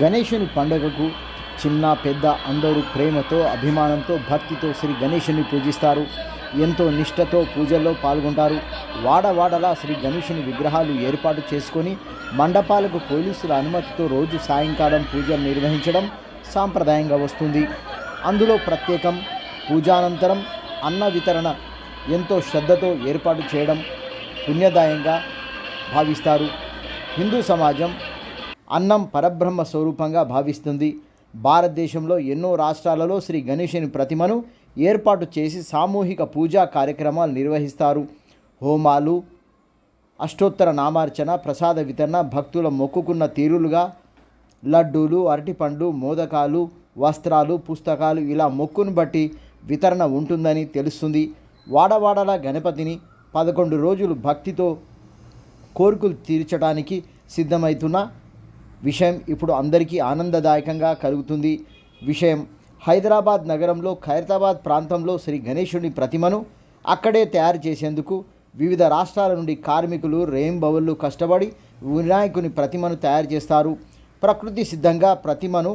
గణేశుని పండుగకు చిన్న పెద్ద అందరూ ప్రేమతో అభిమానంతో భక్తితో శ్రీ గణేశుని పూజిస్తారు. ఎంతో నిష్ఠతో పూజల్లో పాల్గొంటారు. వాడవాడలా శ్రీ గణేశుని విగ్రహాలు ఏర్పాటు చేసుకొని మండపాలకు పోలీసుల అనుమతితో రోజు సాయంకాలం పూజలు నిర్వహించడం సాంప్రదాయంగా వస్తుంది. అందులో ప్రత్యేకం పూజానంతరం అన్న వితరణ ఎంతో శ్రద్ధతో ఏర్పాటు చేయడం పుణ్యదాయంగా భావిస్తారు. హిందూ సమాజం అన్నం పరబ్రహ్మ స్వరూపంగా భావిస్తుంది. భారతదేశంలో ఎన్నో రాష్ట్రాలలో శ్రీ గణేశుని ప్రతిమను ఏర్పాటు చేసి సామూహిక పూజా కార్యక్రమాలు నిర్వహిస్తారు. హోమాలు, అష్టోత్తర నామార్చన, ప్రసాద వితరణ, భక్తుల మొక్కుకున్న తీరులుగా లడ్డూలు, అరటిపండ్లు, మోదకాలు, వస్త్రాలు, పుస్తకాలు ఇలా మొక్కును బట్టి వితరణ ఉంటుందని తెలుస్తుంది. వాడవాడల గణపతిని 11 రోజులు భక్తితో కోరికలు తీర్చడానికి సిద్ధమవుతున్న విషయం ఇప్పుడు అందరికీ ఆనందదాయకంగా కలుగుతుంది. హైదరాబాద్ నగరంలో ఖైరతాబాద్ ప్రాంతంలో శ్రీ గణేశుని ప్రతిమను అక్కడే తయారు చేసేందుకు వివిధ రాష్ట్రాల నుండి కార్మికులు రేయింబవళ్ళు కష్టపడి వినాయకుని ప్రతిమను తయారు చేస్తారు. ప్రకృతి సిద్ధంగా ప్రతిమను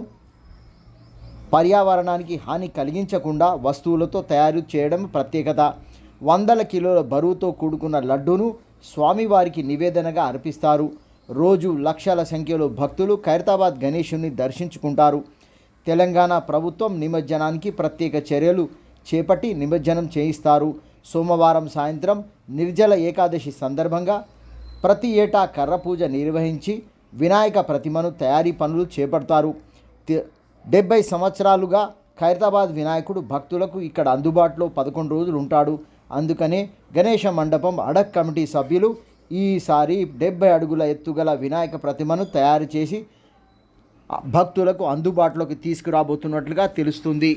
పర్యావరణానికి హాని కలిగించకుండా వస్తువులతో తయారు చేయడం ప్రత్యేకత. 100 కిలోల బరువుతో కూడుకున్న లడ్డూను స్వామివారికి నివేదనగా అర్పిస్తారు. రోజు లక్షల సంఖ్యలో భక్తులు ఖైరతాబాద్ గణేశుని దర్శించుకుంటారు. తెలంగాణ ప్రభుత్వం నిమజ్జనానికి ప్రత్యేక చర్యలు చేపట్టి నిమజ్జనం చేయిస్తారు. సోమవారం సాయంత్రం నిర్జల ఏకాదశి సందర్భంగా ప్రతి ఏటా కర్ర పూజ నిర్వహించి వినాయక ప్రతిమను తయారీ పనులు చేపడతారు. 70 సంవత్సరాలుగా ఖైరతాబాద్ వినాయకుడు భక్తులకు ఇక్కడ అందుబాటులో 11 రోజులు ఉంటాడు. అందుకనే గణేశ మండపం అడక్ కమిటీ సభ్యులు ఈసారి 70 అడుగుల ఎత్తుగల వినాయక ప్రతిమను తయారు చేసి భక్తులకు అందుబాటులోకి తీసుకురాబోతున్నట్లుగా తెలుస్తుంది.